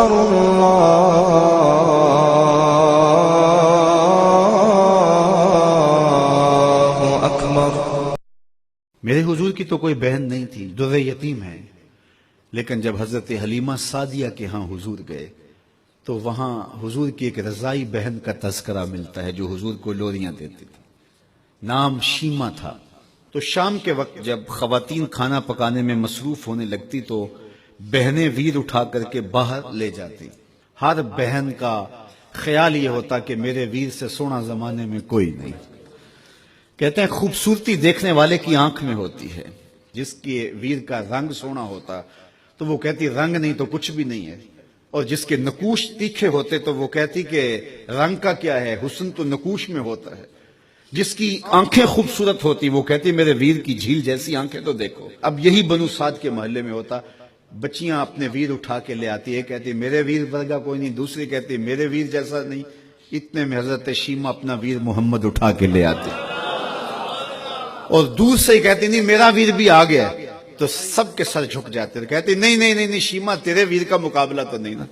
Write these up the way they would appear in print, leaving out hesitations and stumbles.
أكبر الله أكبر۔ میرے حضور کی تو کوئی بہن نہیں تھی، در یتیم ہے، لیکن جب حضرت حلیمہ سعدیہ کے ہاں حضور گئے تو وہاں حضور کی ایک رضائی بہن کا تذکرہ ملتا ہے جو حضور کو لوریاں دیتی تھی، نام شیمہ تھا۔ تو شام کے وقت جب خواتین کھانا پکانے میں مصروف ہونے لگتی تو بہنیں ویر اٹھا کر کے باہر لے جاتی۔ ہر بہن کا خیال یہ ہوتا کہ میرے ویر سے سونا زمانے میں کوئی نہیں۔ کہتے ہیں خوبصورتی دیکھنے والے کی آنکھ میں ہوتی ہے، جس کے ویر کا رنگ سونا ہوتا تو وہ کہتی رنگ نہیں تو کچھ بھی نہیں ہے، اور جس کے نقوش تیکھے ہوتے تو وہ کہتی کہ رنگ کا کیا ہے، حسن تو نقوش میں ہوتا ہے۔ جس کی آنکھیں خوبصورت ہوتی وہ کہتی میرے ویر کی جھیل جیسی آنکھیں تو دیکھو۔ اب یہی بنو سعد کے محلے میں ہوتا، بچیاں اپنے ویر اٹھا کے لے آتی، ایک کہتی میرے ویر ورگا کوئی نہیں، دوسری کہتی میرے ویر جیسا نہیں۔ اتنے میں حضرت شیمہ اپنا ویر محمد اٹھا کے لے آتے اور دور سے ہی کہتی نہیں میرا ویر بھی آ گیا، تو سب کے سر جھک جاتے، کہتے نہیں نہیں نہیں شیمہ تیرے ویر کا مقابلہ تو نہیں نا،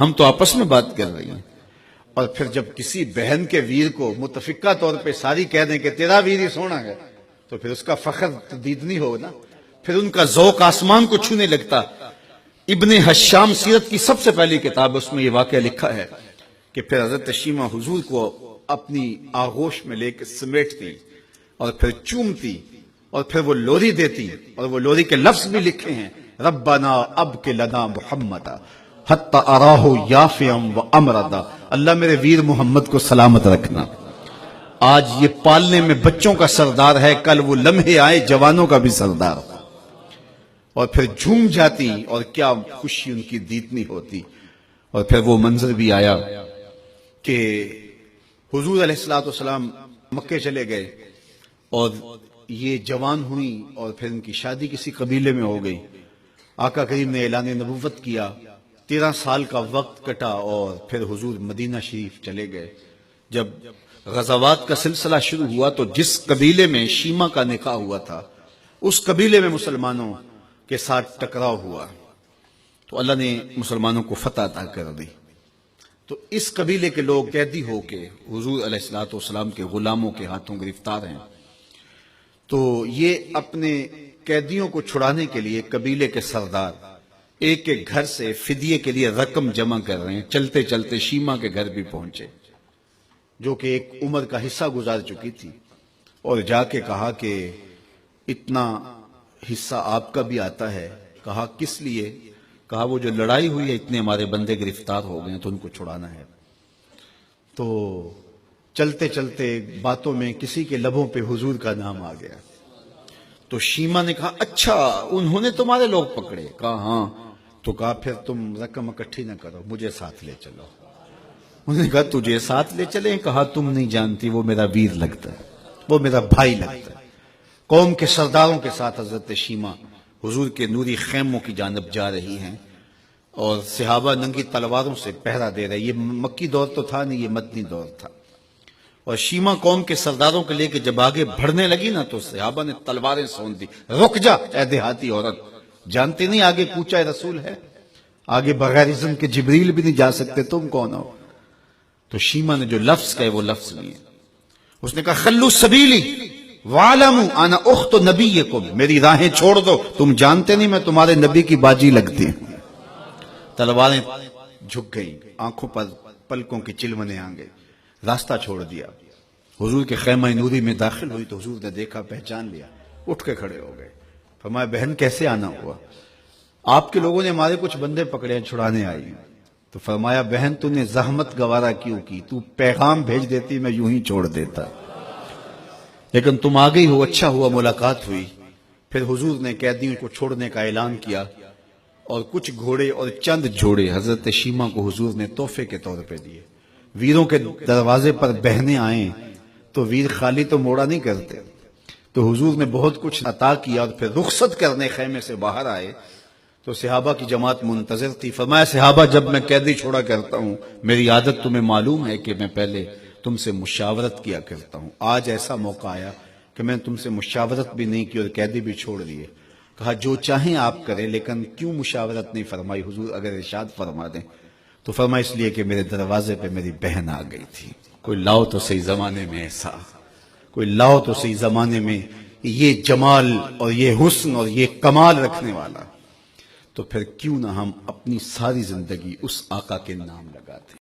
ہم تو آپس میں بات کر رہی ہیں۔ اور پھر جب کسی بہن کے ویر کو متفقہ طور پہ ساری کہہ دیں کہ تیرا ویر ہی سونا ہے تو پھر اس کا فخر تدیدنی ہو نا، پھر ان کا ذوق آسمان کو چھونے لگتا۔ ابن حشام سیرت کی سب سے پہلی کتاب، اس میں یہ واقعہ لکھا ہے کہ پھر حضرت شیمہ حضور کو اپنی آغوش میں لے کے سمیٹتی اور پھر چومتی اور پھر وہ لوری دیتی، اور وہ لوری کے لفظ بھی لکھے ہیں، ربنا ابق لنا محمدا حتی اراہ یافعا و امردا، اللہ میرے ویر محمد کو سلامت رکھنا۔ آج یہ پالنے میں بچوں کا سردار ہے، کل وہ لمحے آئے جوانوں کا بھی سردار ہو۔ اور پھر جھوم جاتی اور کیا خوشی ان کی دیتنی ہوتی۔ اور پھر وہ منظر بھی آیا کہ حضور علیہ السلام مکے چلے گئے اور یہ جوان ہوئی اور پھر ان کی شادی کسی قبیلے میں ہو گئی۔ آقا کریم نے اعلان نبوت کیا، 13 سال کا وقت کٹا اور پھر حضور مدینہ شریف چلے گئے۔ جب غزوات کا سلسلہ شروع ہوا تو جس قبیلے میں شیمہ کا نکاح ہوا تھا اس قبیلے میں مسلمانوں کے ساتھ ٹکراؤ ہوا تو اللہ نے مسلمانوں کو فتح عطا کر دی۔ تو اس قبیلے کے لوگ قیدی ہو کے حضور علیہ السلام کے غلاموں کے ہاتھوں گرفتار ہیں۔ تو یہ اپنے قیدیوں کو چھڑانے کے لیے قبیلے کے سردار ایک ایک گھر سے فدیے کے لیے رقم جمع کر رہے ہیں۔ چلتے چلتے شیمہ کے گھر بھی پہنچے جو کہ ایک عمر کا حصہ گزار چکی تھی، اور جا کے کہا کہ اتنا حصہ آپ کا بھی آتا ہے۔ کہا کس لیے؟ کہا وہ جو لڑائی ہوئی ہے اتنے ہمارے بندے گرفتار ہو گئے ہیں تو ان کو چھڑانا ہے۔ تو چلتے چلتے باتوں میں کسی کے لبوں پہ حضور کا نام آ گیا تو شیمہ نے کہا اچھا انہوں نے تمہارے لوگ پکڑے؟ کہا ہاں۔ تو کہا پھر تم رقم اکٹھی نہ کرو، مجھے ساتھ لے چلو۔ انہوں نے کہا تجھے ساتھ لے چلیں؟ کہا تم نہیں جانتی وہ میرا ویر لگتا ہے، وہ میرا بھائی لگتا ہے۔ قوم کے سرداروں کے ساتھ حضرت شیمہ حضور کے نوری خیموں کی جانب جا رہی ہیں اور صحابہ ننگی تلواروں سے پہرا دے رہے۔ یہ مکی دور تو تھا نہیں، یہ مدنی دور تھا۔ اور شیمہ قوم کے سرداروں کے لے کے جب آگے بڑھنے لگی نا تو صحابہ نے تلواریں سون دی، رک جا اے دیہاتی عورت، جانتے نہیں آگے کوچہ رسول ہے، آگے بغیر اذن کے جبریل بھی نہیں جا سکتے، تم کون ہو؟ تو شیمہ نے جو لفظ کہے وہ لفظ لیے، اس نے کہا خلو سبیلی وَعَلَمُوا أَنَا أُخْتُ نَبِيِّكُمْ، میری راہیں چھوڑ دو، تم جانتے نہیں میں تمہارے نبی کی باجی لگتی ہوں۔ تلواریں جھک گئیں، آنکھوں پر پلکوں کی چلمنے آ گئے، راستہ چھوڑ دیا۔ حضور کے خیمہ نوری میں داخل ہوئی تو حضور نے دیکھا، پہچان لیا، اٹھ کے کھڑے ہو گئے۔ فرمایا بہن کیسے آنا ہوا؟ آپ کے لوگوں نے ہمارے کچھ بندے پکڑے ہیں، چھڑانے آئی ہیں۔ تو فرمایا بہن تو نے زحمت گوارا کیوں کی؟ تو پیغام بھیج دیتی میں یوں ہی چھوڑ دیتا، لیکن تم آ گئی ہو، اچھا ہوا ملاقات ہوئی۔ پھر حضور نے قیدیوں کو چھوڑنے کا اعلان کیا اور کچھ گھوڑے اور چند جوڑے حضرت شیمہ کو حضور نے تحفے کے طور پہ دیے۔ ویروں کے دروازے پر بہنیں آئیں تو ویر خالی تو موڑا نہیں کرتے، تو حضور نے بہت کچھ عطا کیا اور پھر رخصت کرنے خیمے سے باہر آئے تو صحابہ کی جماعت منتظر تھی۔ فرمایا صحابہ جب میں قیدی چھوڑا کرتا ہوں میری عادت تمہیں معلوم ہے کہ میں پہلے تم سے مشاورت کیا کرتا ہوں، آج ایسا موقع آیا کہ میں نے تم سے مشاورت بھی نہیں کی اور قیدی بھی چھوڑ دیے۔ کہا جو چاہیں آپ کریں لیکن کیوں مشاورت نہیں فرمائی؟ حضور اگر ارشاد فرما دیں تو فرمایا اس لیے کہ میرے دروازے پہ میری بہن آ گئی تھی. کوئی لاؤ تو صحیح زمانے میں ایسا، کوئی لاؤ تو صحیح زمانے میں یہ جمال اور یہ حسن اور یہ کمال رکھنے والا. تو پھر کیوں نہ ہم اپنی ساری زندگی اس آقا کے نام لگاتے.